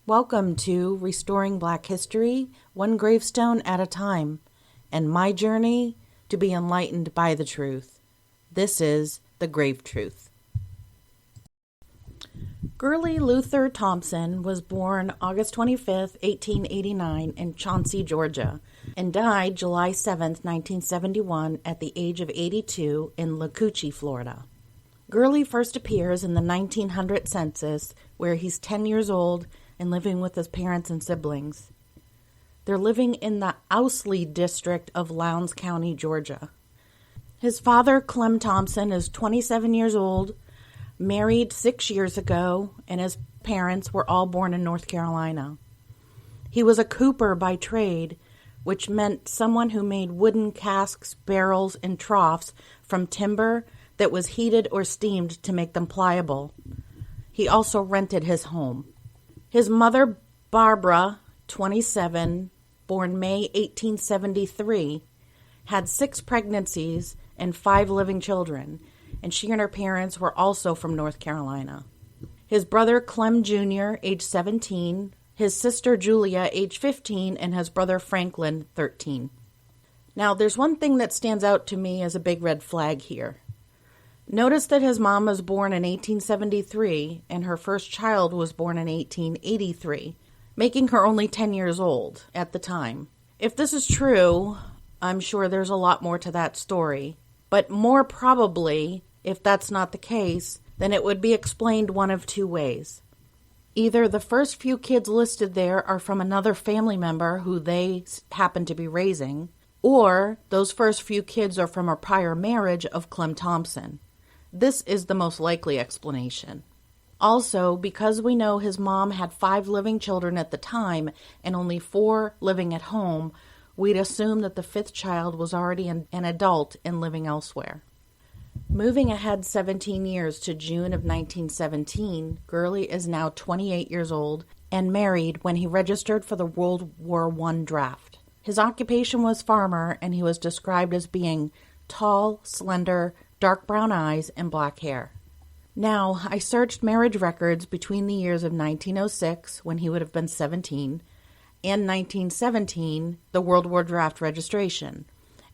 Welcome to Restoring Black History, one gravestone at a time, and my journey to be enlightened by the truth. This is the Grave Truth. GIRLEY Luther Thompson was born August 25, 1889 in Chauncey, Georgia, and died July 7, 1971 at the age of 82 in Lacoochee, Florida. GIRLEY first appears in the 1900 census, where he's 10 years old and living with his parents and siblings. They're living in the Owsley district of Lowndes County, Georgia. His father, Clem Thompson, is 27 years old, married 6 years ago, and his parents were all born in North Carolina. He was a cooper by trade, which meant someone who made wooden casks, barrels, and troughs from timber that was heated or steamed to make them pliable. He also rented his home. His mother, Barbara, 27, born May 1873, had 6 pregnancies and 5 living children, and she and her parents were also from North Carolina. His brother, Clem Jr., age 17, his sister, Julia, age 15, and his brother, Franklin, 13. Now, there's one thing that stands out to me as a big red flag here. Notice that his mom was born in 1873 and her first child was born in 1883, making her only 10 years old at the time. If this is true, I'm sure there's a lot more to that story. But more probably, if that's not the case, then it would be explained one of 2 ways. Either the first few kids listed there are from another family member who they happen to be raising, or those first few kids are from a prior marriage of Clem Thompson. This is the most likely explanation. Also, because we know his mom had 5 living children at the time and only 4 living at home, we'd assume that the 5th child was already an adult and living elsewhere. Moving ahead 17 years to June of 1917, GIRLEY is now 28 years old and married when he registered for the World War I draft. His occupation was farmer, and he was described as being tall, slender, dark brown eyes, and black hair. Now, I searched marriage records between the years of 1906, when he would have been 17, and 1917, the World War draft registration,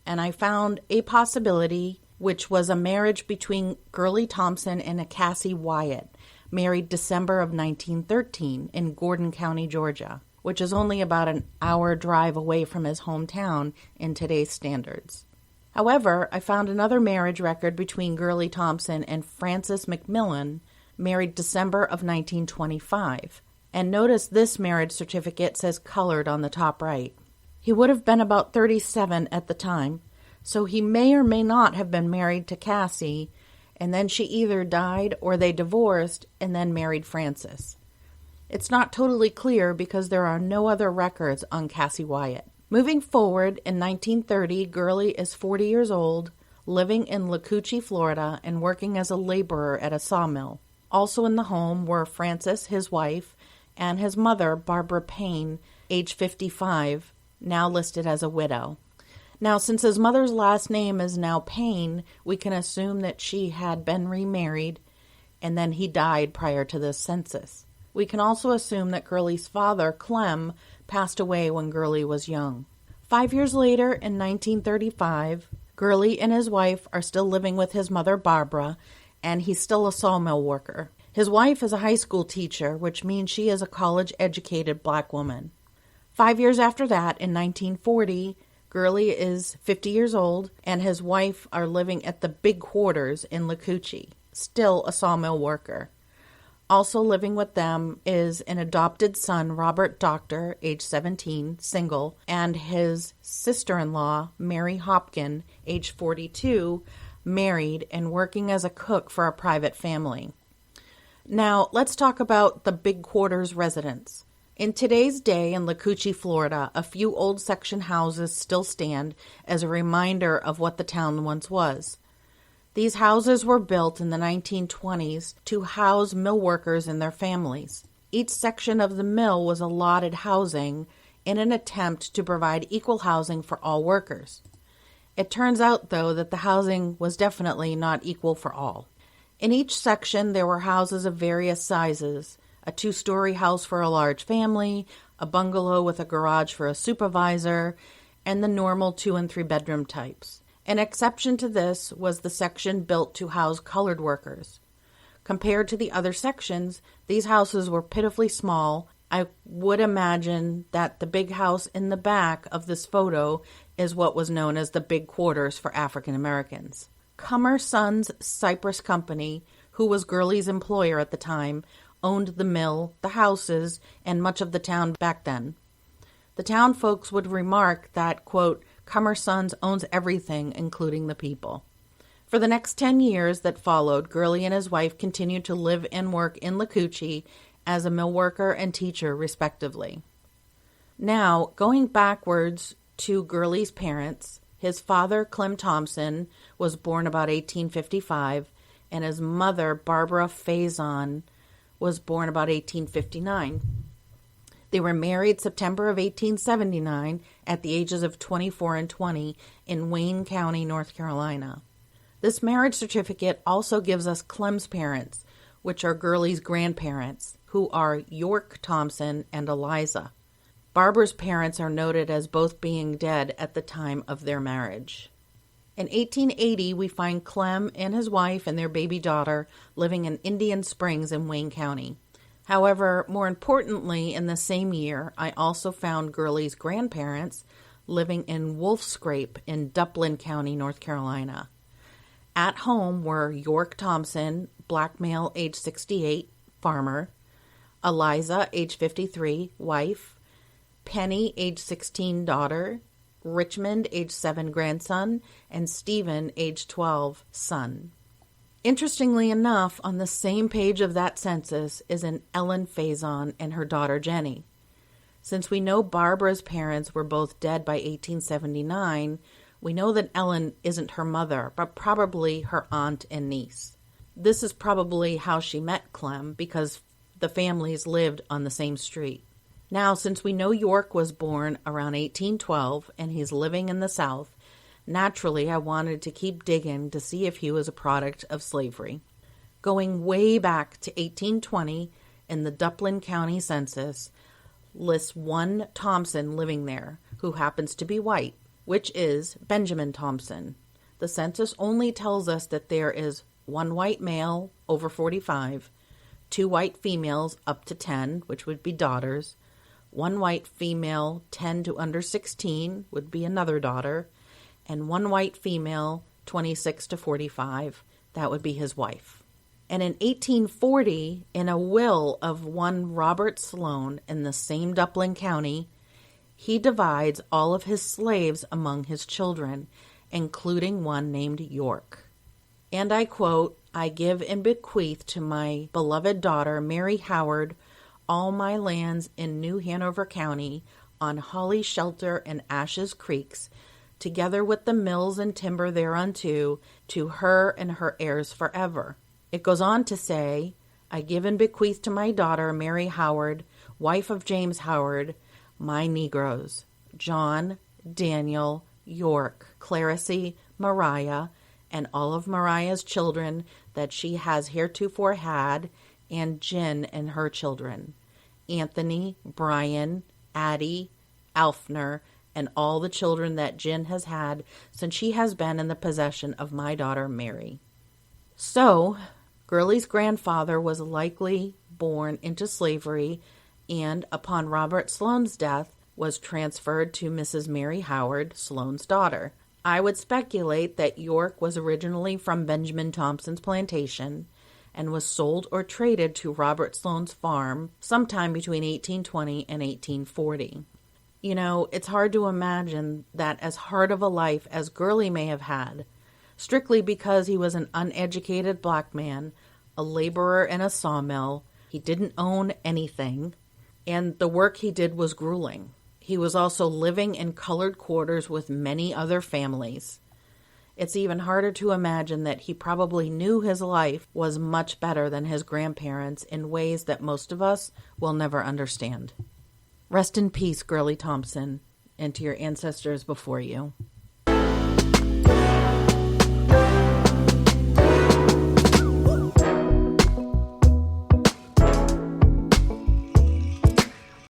and I found a possibility, which was a marriage between GIRLEY Thompson and a Cassie Wyatt, married December of 1913 in Gordon County, Georgia, which is only about an hour drive away from his hometown in today's standards. However, I found another marriage record between GIRLEY Thompson and Frances McMillan, married December of 1925. And notice this marriage certificate says colored on the top right. He would have been about 37 at the time, so he may or may not have been married to Cassie, and then she either died or they divorced and then married Frances. It's not totally clear because there are no other records on Cassie Wyatt. Moving forward, in 1930, GIRLEY is 40 years old, living in Lacoochee, Florida, and working as a laborer at a sawmill. Also in the home were Frances, his wife, and his mother, Barbara Payne, age 55, now listed as a widow. Now, since his mother's last name is now Payne, we can assume that she had been remarried, and then he died prior to this census. We can also assume that GIRLEY's father, Clem, passed away when GIRLEY was young. 5 years later, in 1935, GIRLEY and his wife are still living with his mother, Barbara, and he's still a sawmill worker. His wife is a high school teacher, which means she is a college-educated black woman. 5 years after that, in 1940, GIRLEY is 50 years old, and his wife are living at the Big Quarters in Lacoochee, still a sawmill worker. Also living with them is an adopted son, Robert Doctor, age 17, single, and his sister-in-law, Mary Hopkin, age 42, married and working as a cook for a private family. Now, let's talk about the Big Quarters residents. In today's day in Lacoochee, Florida, a few old section houses still stand as a reminder of what the town once was. These houses were built in the 1920s to house mill workers and their families. Each section of the mill was allotted housing in an attempt to provide equal housing for all workers. It turns out, though, that the housing was definitely not equal for all. In each section, there were houses of various sizes, a 2-story house for a large family, a bungalow with a garage for a supervisor, and the normal 2- and 3-bedroom types. An exception to this was the section built to house colored workers. Compared to the other sections, these houses were pitifully small. I would imagine that the big house in the back of this photo is what was known as the big quarters for African Americans. Cummer Sons Cypress Company, who was GIRLEY's employer at the time, owned the mill, the houses, and much of the town back then. The town folks would remark that, quote, Cummer Sons owns everything, including the people. For the next 10 years that followed, GIRLEY and his wife continued to live and work in Lacoochee as a mill worker and teacher, respectively. Now, going backwards to GIRLEY's parents, his father, Clem Thompson, was born about 1855, and his mother, Barbara Faison, was born about 1859. They were married September of 1879 at the ages of 24 and 20 in Wayne County, North Carolina. This marriage certificate also gives us Clem's parents, which are GIRLEY's grandparents, who are York Thompson and Eliza. Barbara's parents are noted as both being dead at the time of their marriage. In 1880, we find Clem and his wife and their baby daughter living in Indian Springs in Wayne County. However, more importantly, in the same year, I also found GIRLEY's grandparents living in Wolf Scrape in Duplin County, North Carolina. At home were York Thompson, black male, age 68, farmer; Eliza, age 53, wife; Penny, age 16, daughter; Richmond, age 7, grandson; and Stephen, age 12, son. Interestingly enough, on the same page of that census is an Ellen Faison and her daughter Jenny. Since we know Barbara's parents were both dead by 1879, we know that Ellen isn't her mother, but probably her aunt and niece. This is probably how she met Clem, because the families lived on the same street. Now, since we know York was born around 1812 and he's living in the South, naturally I wanted to keep digging to see if he was a product of slavery. Going way back to 1820, in the Duplin County Census, lists one Thompson living there, who happens to be white, which is Benjamin Thompson. The census only tells us that there is one white male over 45, 2 white females up to 10, which would be daughters, 1 white female 10 to under 16 would be another daughter, and 1 white female 26 to 45, that would be his wife. And in 1840, in a will of one Robert Sloan in the same Duplin County, he divides all of his slaves among his children, including one named York. And I quote, I give and bequeath to my beloved daughter, Mary Howard, all my lands in New Hanover County on Holly Shelter and Ashes Creeks, together with the mills and timber thereunto, to her and her heirs forever. It goes on to say, I give and bequeath to my daughter, Mary Howard, wife of James Howard, my Negroes, John, Daniel, York, Clarice, Mariah, and all of Mariah's children that she has heretofore had, and Jin and her children, Anthony, Brian, Addie, Alfner, and all the children that Jin has had since she has been in the possession of my daughter Mary. So, GIRLEY's grandfather was likely born into slavery and, upon Robert Sloan's death, was transferred to Mrs. Mary Howard, Sloan's daughter. I would speculate that York was originally from Benjamin Thompson's plantation and was sold or traded to Robert Sloan's farm sometime between 1820 and 1840. You know, it's hard to imagine that as hard of a life as GIRLEY may have had, strictly because he was an uneducated black man, a laborer in a sawmill, he didn't own anything, and the work he did was grueling. He was also living in colored quarters with many other families. It's even harder to imagine that he probably knew his life was much better than his grandparents in ways that most of us will never understand. Rest in peace, GIRLEY Thompson, and to your ancestors before you.